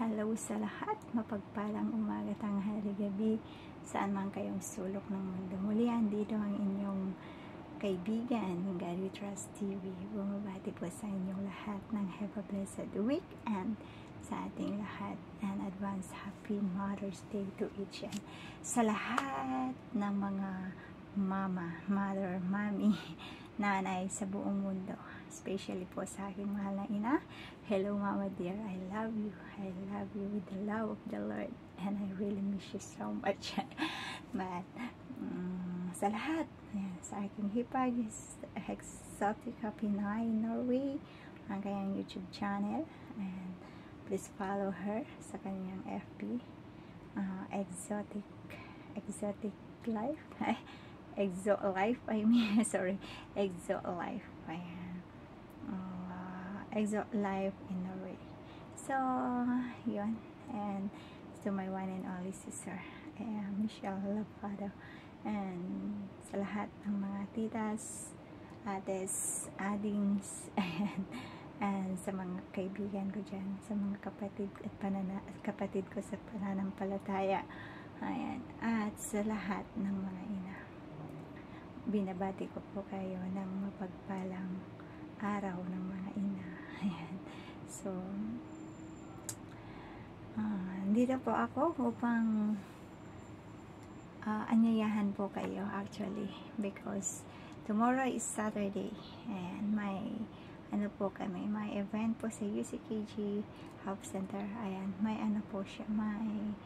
hello sa lahat, mapagpalang umaga, tanghali, gabi, saan man kayong sulok ng mundo. Muli andito ang inyong kaibigan, yung God We Trust TV. Bumabati po sa inyong lahat ng have a blessed week and sa ating lahat, and advance happy Mother's Day to each and sa lahat ng mga mama, mother, mommy, nanay sa buong mundo, especially po sa aking mahal na ina. Hello mama dear, I love you with the love of the Lord, and I really miss you so much. But sa lahat, ayan, sa aking hipag, Exotica Pinay Norway, ang kanyang YouTube channel, and please follow her sa kanyang FB, Exotic Life, Exo Life, I mean, sorry, Exo Life, ayan, Exo Life in Norway. So, yun, and to my one and only sister, Michelle Lapado, and sa lahat ng mga titas, ates, adings, and sa mga kaibigan ko dyan, sa mga kapatid ko sa pananampalataya, ayan, at sa lahat ng mga ina. Binabati ko po kayo ng mapagpalang araw ng mga ina. Ayan. So, dito po ako upang anyayahan po kayo actually, because tomorrow is Saturday and may event po sa UCKG Health Center. Ayan, may po siya, may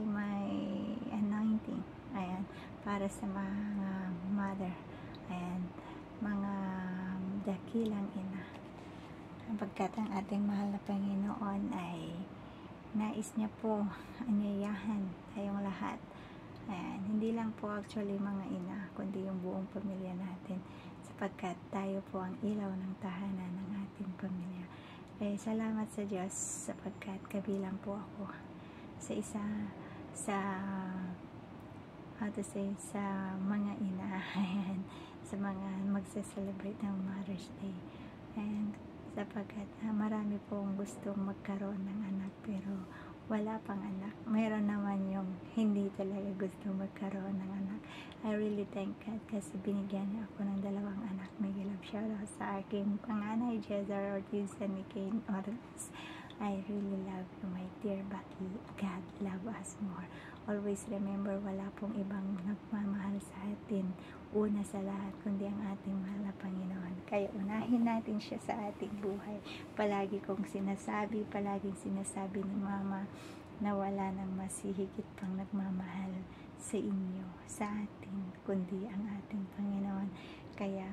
may anointing, ayan, para sa mga mother, ayan, mga dakilang ina, pagkat ang ating mahal na Panginoon ay nais niya po anyayahan tayong lahat, ayan, hindi lang po actually mga ina, kundi yung buong pamilya natin, sapagkat tayo po ang ilaw ng tahanan ng ating pamilya. Salamat sa Diyos sapagkat kabilang po ako sa sa mga ina, ayan, sa mga magse-celebrate ng Mother's Day, and sapagkat marami pong gustong magkaroon ng anak pero wala pang anak. Mayroon naman yung hindi talaga gusto magkaroon ng anak. I really thank God kasi binigyan niya ako ng 2 anak. May love shoutout sa aking panganay, Jezar Ortiz and Nicaine Ortiz. I really love you, my dear, but God love us more. Always remember, wala pong ibang nagmamahal sa atin una sa lahat, kundi ang ating mahal na Panginoon. Kaya unahin natin siya sa ating buhay. Palaging sinasabi ni Mama na wala nang mas higit pang nagmamahal sa inyo, sa atin, kundi ang ating Panginoon. Kaya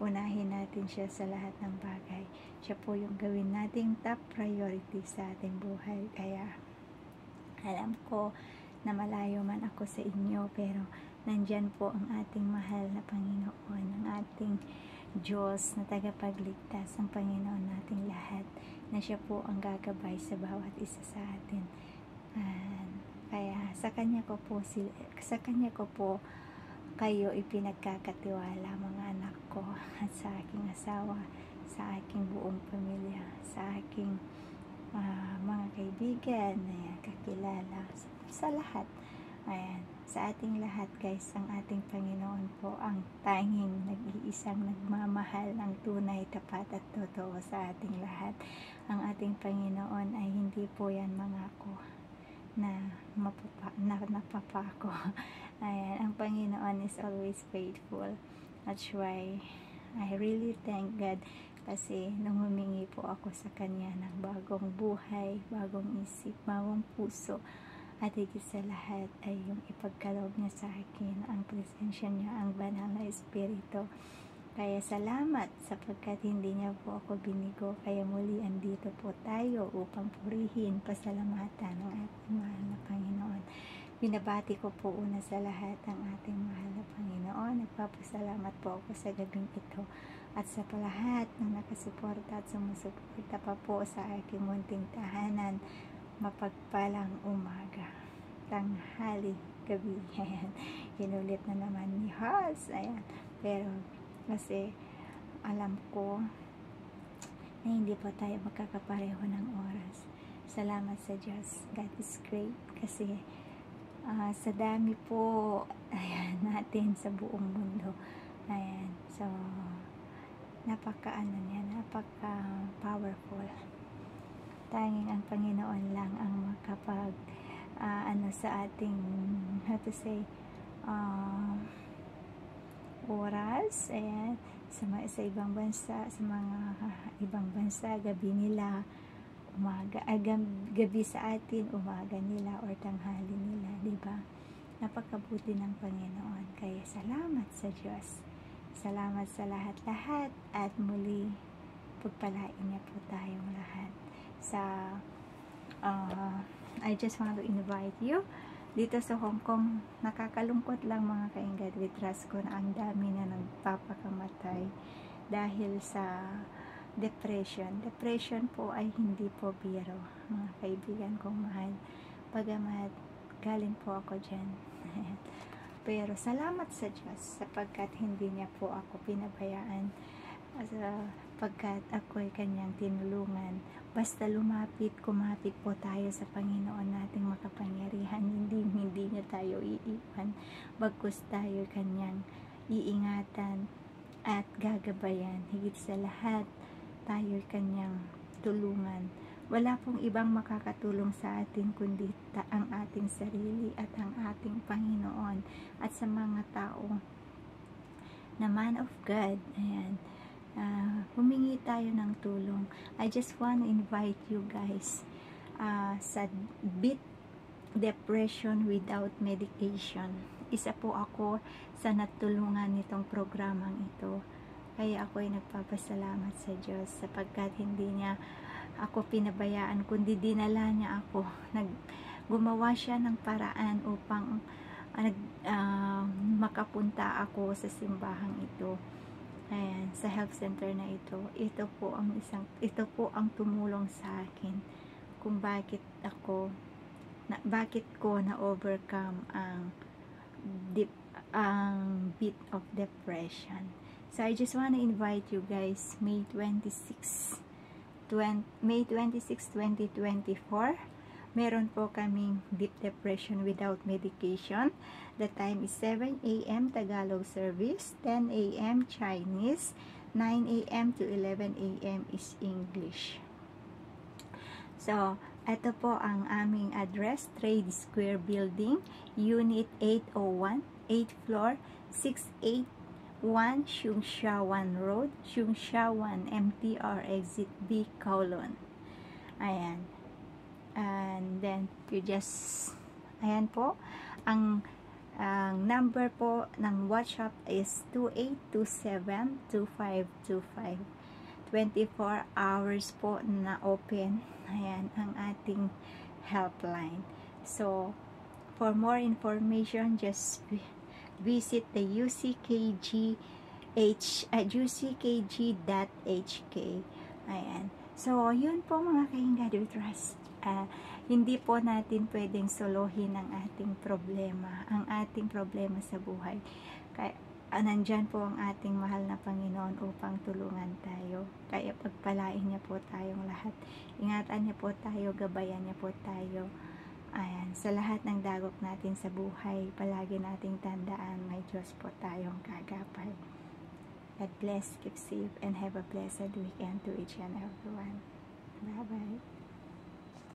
unahin natin siya sa lahat ng bagay. Siya po yung gawin nating top priority sa ating buhay. Kaya alam ko na malayo man ako sa inyo, pero nandyan po ang ating mahal na Panginoon, ang ating Diyos na tagapagligtas, ang Panginoon nating lahat, na siya po ang gagabay sa bawat isa sa atin. Kaya sa kanya ko po kayo ipinagkakatiwala, mga anak ko, at sa aking asawa, sa aking buong pamilya, sa aking mga kaibigan, ayan, kakilala, sa lahat, ayan, sa ating lahat guys, ang ating Panginoon po ang tanging nag-iisang nagmamahal ng tunay, tapat at totoo sa ating lahat. Ang ating Panginoon ay hindi po yan mangako na napapako. Ayan, ang Panginoon is always faithful. That's why I really thank God, kasi nung humingi po ako sa Kanya ng bagong buhay, bagong isip, bagong puso, at higit sa lahat ay yung ipagkaloob niya sa akin, ang presensya niya, ang banal na Espiritu. Kaya salamat sapagkat hindi niya po ako binigo. Kaya muli andito po tayo upang purihin, pasalamatan ng ating mahal na Panginoon. Binabati ko po una sa lahat ang ating mahal na Panginoon. Nagpapasalamat po ako sa gabing ito at sa lahat ng nakasuporta at sumusuporta pa po sa aking munting tahanan. Mapagpalang umaga, tanghali, gabi. Ayan, inulit na naman ni Haz. Ayan, pero kasi alam ko na hindi po tayo magkakapareho ng oras. Salamat sa Diyos. God is great kasi sa dami po natin sa buong mundo. Ayan. So, napaka powerful. Tanging ang Panginoon lang ang makapag sa ating oras. Ayan. Sa ibang bansa, sa mga ibang bansa, gabi nila, gabi sa atin, umaga nila or tanghali nila, diba? Napakabuti ng Panginoon. Kaya salamat sa Diyos. Salamat sa lahat-lahat at muli pagpalain niya po tayong lahat. I just want to invite you dito sa Hong Kong. Nakakalungkot lang mga kaingad, with trust ko na ang dami na nagpapakamatay dahil sa depression. Depression po ay hindi po biro, mga kaibigan kong mahal. Bagamat galing po ako dyan. Pero salamat sa Diyos sapagkat hindi niya po ako pinabayaan, sapagkat ako'y kanyang tinulungan. Basta kumapit po tayo sa Panginoon nating makapangyarihan, hindi niya tayo iiwan, bagkus tayo kanyang iingatan at gagabayan. Higit sa lahat, tayo kanyang tulungan. Wala pong ibang makakatulong sa atin kundi ang ating sarili at ang ating Panginoon at sa mga tao na man of God. Ayan. Humingi tayo ng tulong. I just want to invite you guys sa Beat Depression Without Medication. Isa po ako sa natulungan nitong programang ito. Kaya ako ay nagpapasalamat sa Diyos sapagkat hindi niya ako pinabayaan, kundi dinala niya ako. Gumawa siya ng paraan upang makapunta ako sa simbahang ito. Ayan, sa health center na ito. Ito po ang tumulong sa akin kung bakit ko na overcome ang bit of depression. So I just want to invite you guys, May 26, 2024. Meron po kaming deep depression without medication. The time is 7 a.m. Tagalog service, 10 a.m. Chinese, 9 a.m. to 11 a.m. is English. So, ito po ang aming address, Trade Square Building, Unit 801, 8th floor, 681 Shungshawan Road, Shungshawan, MTR Exit B, Kowloon. Ayan. And then you just ayan po ang number po ng WhatsApp is 2827-2525. 24 hours po na open. Ayan ang ating helpline. So for more information, just visit the uckg.hk. Ayan. So yun po mga kaingad with trust. Hindi po natin pwedeng solohin ang ating problema, sa buhay. Kaya nandyan po ang ating mahal na Panginoon upang tulungan tayo. Kaya pagpalain niya po tayong lahat. Ingatan niya po tayo, gabayan niya po tayo. Ayan, sa lahat ng dagok natin sa buhay, palagi nating tandaan, may Diyos po tayong kagapay. God bless, keep safe, and have a blessed weekend to each and everyone. Bye-bye.